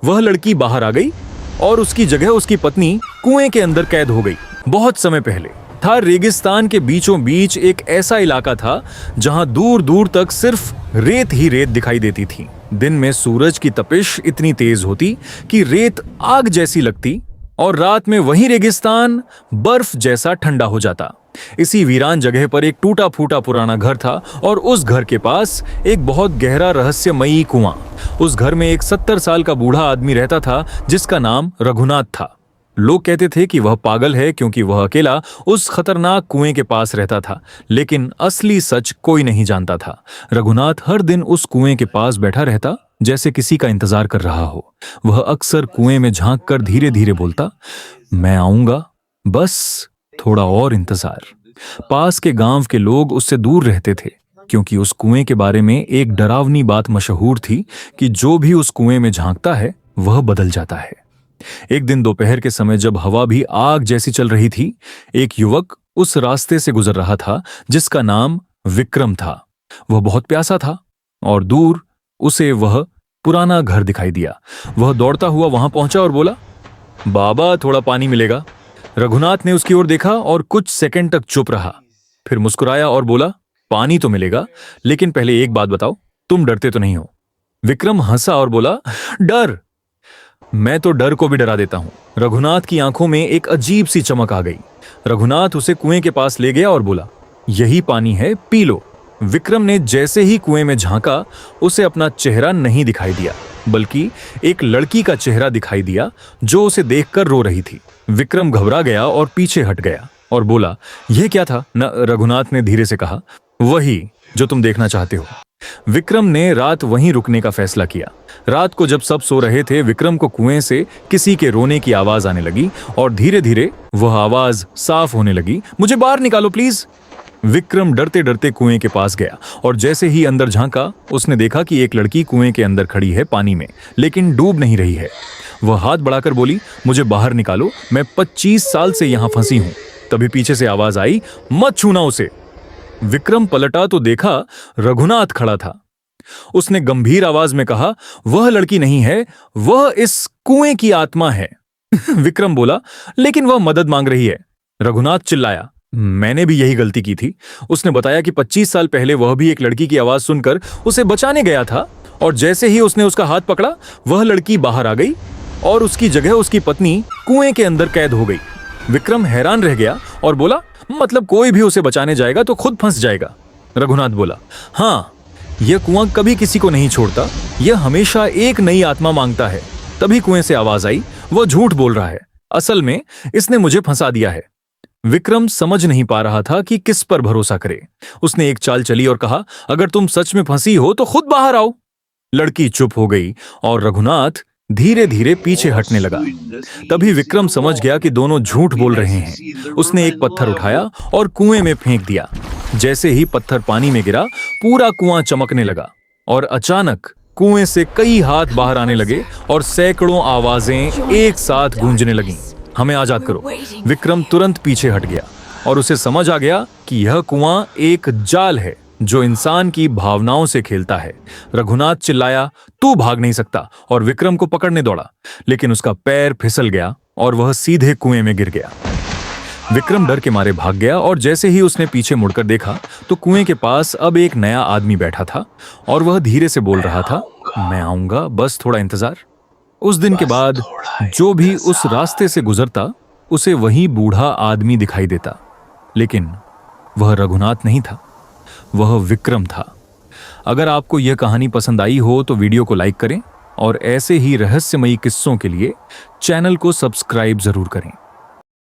वह लड़की बाहर आ गई और उसकी जगह उसकी पत्नी कुएं के अंदर कैद हो गई। बहुत समय पहले था, रेगिस्तान के बीचों बीच एक ऐसा इलाका था जहां दूर दूर तक सिर्फ रेत ही रेत दिखाई देती थी। दिन में सूरज की तपिश इतनी तेज होती कि रेत आग जैसी लगती और रात में वही रेगिस्तान बर्फ जैसा ठंडा हो जाता। इसी वीरान जगह पर एक टूटा फूटा पुराना घर था और उस घर के पास एक बहुत गहरा रहस्यमयी कुआं। उस घर में एक 70 साल का बूढ़ा आदमी रहता था जिसका नाम रघुनाथ था। लोग कहते थे कि वह पागल है क्योंकि वह अकेला उस खतरनाक कुएं के पास रहता था, लेकिन असली सच कोई नहीं जानता था। रघुनाथ हर दिन उस कुएं के पास बैठा रहता जैसे किसी का इंतजार कर रहा हो। वह अक्सर कुएं में झांक कर धीरे धीरे बोलता, मैं आऊंगा, बस थोड़ा और इंतजार। पास के गांव के लोग उससे दूर रहते थे क्योंकि उस कुएं के बारे में एक डरावनी बात मशहूर थी कि जो भी उस कुएं में झांकता है वह बदल जाता है। एक दिन दोपहर के समय जब हवा भी आग जैसी चल रही थी, एक युवक उस रास्ते से गुजर रहा था जिसका नाम विक्रम था। वह बहुत प्यासा था और दूर उसे वह पुराना घर दिखाई दिया। वह दौड़ता हुआ वहां पहुंचा और बोला, बाबा थोड़ा पानी मिलेगा। रघुनाथ ने उसकी ओर देखा और कुछ सेकंड तक चुप रहा, फिर मुस्कुराया और बोला, पानी तो मिलेगा, लेकिन पहले एक बात बताओ, तुम डरते तो नहीं हो? विक्रम हंसा और बोला, डर? मैं तो डर को भी डरा देता हूं। रघुनाथ की आंखों में एक अजीब सी चमक आ गई। रघुनाथ उसे कुएं के पास ले गया और बोला, यही पानी है, पी लो। विक्रम ने जैसे ही कुएं में झांका, उसे अपना चेहरा नहीं दिखाई दिया, बल्कि एक लड़की का चेहरा दिखाई दिया जो उसे देखकर रो रही थी। विक्रम घबरा गया और पीछे हट गया और बोला, यह क्या था? रघुनाथ ने धीरे से कहा, वही जो तुम देखना चाहते हो। विक्रम ने रात वहीं रुकने का फैसला किया। रात को जब सब सो रहे थे, विक्रम को कुएं से किसी के रोने की आवाज आने लगी और धीरे धीरे वह आवाज साफ होने लगी, मुझे बाहर निकालो प्लीज। विक्रम डरते डरते कुएं के पास गया और जैसे ही अंदर झांका, उसने देखा कि एक लड़की कुएं के अंदर खड़ी है पानी में, लेकिन डूब नहीं रही है। वह हाथ बढ़ाकर बोली, मुझे बाहर निकालो, मैं 25 साल से यहां फंसी हूं। तभी पीछे से आवाज आई, मत छूना उसे। विक्रम पलटा तो देखा रघुनाथ खड़ा था। उसने गंभीर आवाज में कहा, वह लड़की नहीं है, वह इस कुएं की आत्मा है। विक्रम बोला, लेकिन वह मदद मांग रही है। रघुनाथ चिल्लाया, मैंने भी यही गलती की थी। उसने बताया कि 25 साल पहले वह भी एक लड़की की आवाज सुनकर उसे बचाने गया था और जैसे ही उसने उसका हाथ पकड़ा, वह लड़की बाहर आ गई और उसकी जगह उसकी पत्नी कुएं के अंदर कैद हो गई। विक्रम हैरान रह गया और बोला, मतलब कोई भी उसे बचाने जाएगा तो खुद फंस जाएगा? रघुनाथ बोला, हाँ, यह कुआं कभी किसी को नहीं छोड़ता, यह हमेशा एक नई आत्मा मांगता है। तभी कुएं से आवाज आई, वह झूठ बोल रहा है, असल में इसने मुझे फंसा दिया है। विक्रम समझ नहीं पा रहा था कि किस पर भरोसा करे। उसने एक चाल चली और कहा, अगर तुम सच में फंसी हो तो खुद बाहर आओ। लड़की चुप हो गई और रघुनाथ धीरे धीरे पीछे हटने लगा। तभी विक्रम समझ गया कि दोनों झूठ बोल रहे हैं। उसने एक पत्थर उठाया और कुएं में फेंक दिया। जैसे ही पत्थर पानी में गिरा, पूरा कुआं चमकने लगा और अचानक कुएं से कई हाथ बाहर आने लगे और सैकड़ों आवाजें एक साथ गूंजने लगीं। हमें आजाद करो। विक्रम तुरंत पीछे हट गया और उसे समझ आ गया कि यह कुआं एक जाल है जो इंसान की भावनाओं से खेलता है। रघुनाथ चिल्लाया, तू भाग नहीं सकता, और विक्रम को पकड़ने दौड़ा, लेकिन उसका पैर फिसल गया और वह सीधे कुएं में गिर गया। विक्रम डर के मारे भाग गया और जैसे ही उसने पीछे मुड़कर देखा तो कुएं के पास अब एक नया आदमी बैठा था और वह धीरे से बोल रहा था, मैं आऊंगा, बस थोड़ा इंतजार। उस दिन के बाद जो भी उस रास्ते से गुजरता उसे वही बूढ़ा आदमी दिखाई देता, लेकिन वह रघुनाथ नहीं था, वह विक्रम था। अगर आपको यह कहानी पसंद आई हो तो वीडियो को लाइक करें और ऐसे ही रहस्यमयी किस्सों के लिए चैनल को सब्सक्राइब जरूर करें।